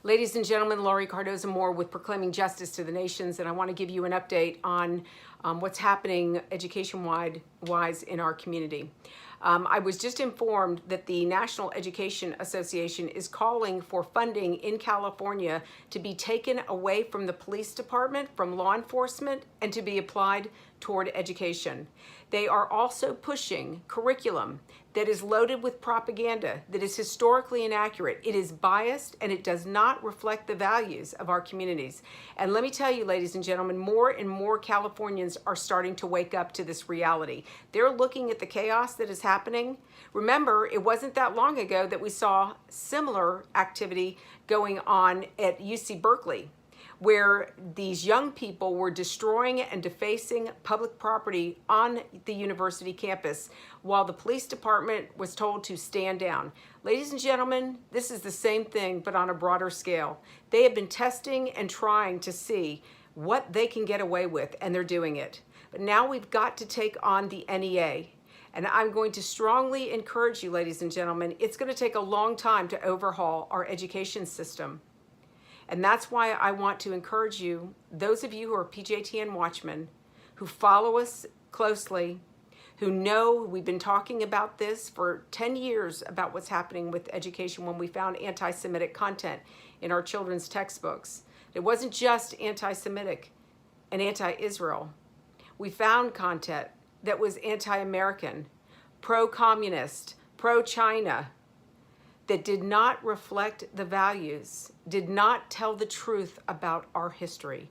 Ladies and gentlemen, Laurie Cardoza-Moore with Proclaiming Justice to the Nations, and I want to give you an update on what's happening education-wise in our community. I was just informed that the National Education Association is calling for funding in California to be taken away from the police department, from law enforcement, and to be applied toward education. They are also pushing curriculum that is loaded with propaganda, that is historically inaccurate. It is biased, and it does not reflect the values of our communities. And let me tell you, ladies and gentlemen, more and more Californians are starting to wake up to this reality. They're looking at the chaos that is happening. Remember, it wasn't that long ago that we saw similar activity going on at UC Berkeley, where these young people were destroying and defacing public property on the university campus while the police department was told to stand down. Ladies and gentlemen, this is the same thing, but on a broader scale. They have been testing and trying to see what they can get away with, and they're doing it. But now we've got to take on the NEA. And I'm going to strongly encourage you, ladies and gentlemen, it's going to take a long time to overhaul our education system. And that's why I want to encourage you, those of you who are Pjtn watchmen, who follow us closely, who know we've been talking about this for 10 years about what's happening with education when we found anti-Semitic content in our children's textbooks. It wasn't just anti-Semitic and anti-Israel. We found content that was anti-American, pro-communist, pro-China, that did not reflect the values, did not tell the truth about our history.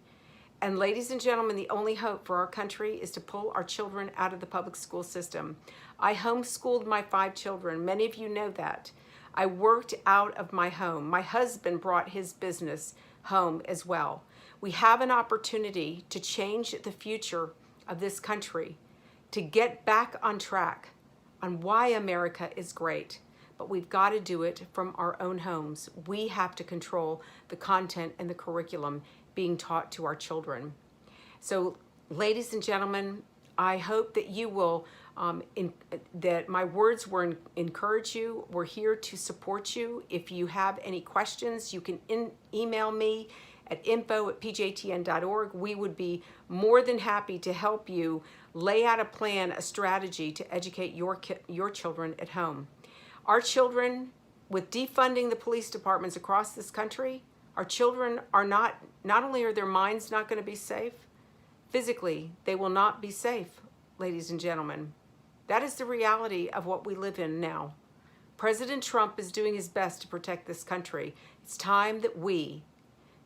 And ladies and gentlemen, the only hope for our country is to pull our children out of the public school system. I homeschooled my 5 children. Many of you know that. I worked out of my home. My husband brought his business home as well. We have an opportunity to change the future of this country, to get back on track on why America is great. But we've got to do it from our own homes. We have to control the content and the curriculum being taught to our children. So, ladies and gentlemen, I hope that you will, that my words will encourage you. We're here to support you. If you have any questions, you can email me at info@pjtn.org. We would be more than happy to help you lay out a plan, a strategy to educate your children at home. Our children, with defunding the police departments across this country, our children are not only are their minds not going to be safe, physically, they will not be safe, ladies and gentlemen. That is the reality of what we live in now. President Trump is doing his best to protect this country. It's time that we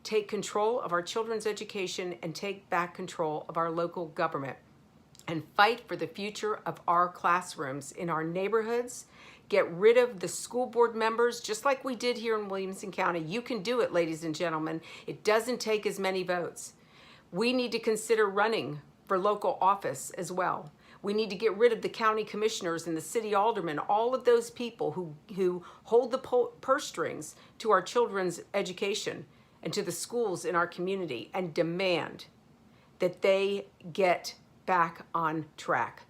take control of our children's education and take back control of our local government and fight for the future of our classrooms in our neighborhoods. Get rid of the school board members, just like we did here in Williamson County. You can do it, ladies and gentlemen. It doesn't take as many votes. We need to consider running for local office as well. We need to get rid of the county commissioners and the city aldermen, all of those people who hold the purse strings to our children's education and to the schools in our community, and demand that they get back on track.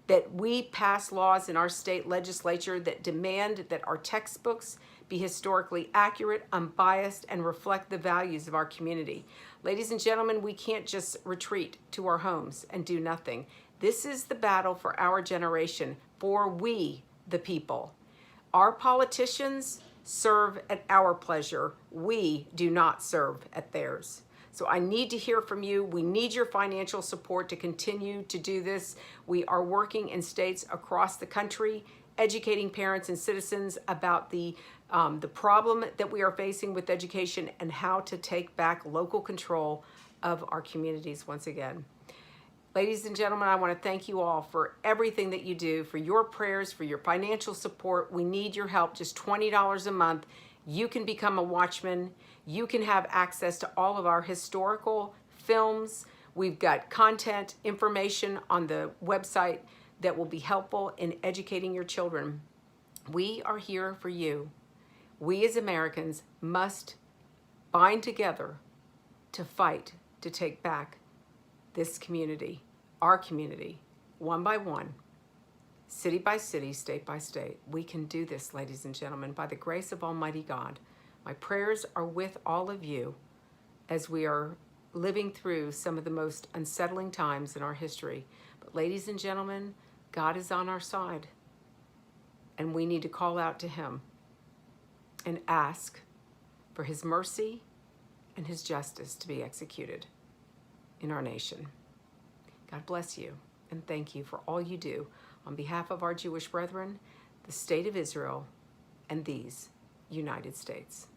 That we pass laws in our state legislature that demand that our textbooks be historically accurate, unbiased, and reflect the values of our community. Ladies and gentlemen, we can't just retreat to our homes and do nothing. This is the battle for our generation, for we, the people. Our politicians serve at our pleasure. We do not serve at theirs. So I need to hear from you. We need your financial support to continue to do this. We are working in states across the country, educating parents and citizens about the problem that we are facing with education and how to take back local control of our communities once again. Ladies and gentlemen, I want to thank you all for everything that you do, for your prayers, for your financial support. We need your help, just $20 a month. You can become a watchman. You can have access to all of our historical films. We've got content, information on the website that will be helpful in educating your children. We are here for you. We as Americans must bind together to fight to take back this community, our community, one by one, city by city, state by state. We can do this, ladies and gentlemen, by the grace of Almighty God. My prayers are with all of you as we are living through some of the most unsettling times in our history. But ladies and gentlemen, God is on our side, and we need to call out to him and ask for his mercy and his justice to be executed in our nation. God bless you, and thank you for all you do on behalf of our Jewish brethren, the state of Israel, and these United States.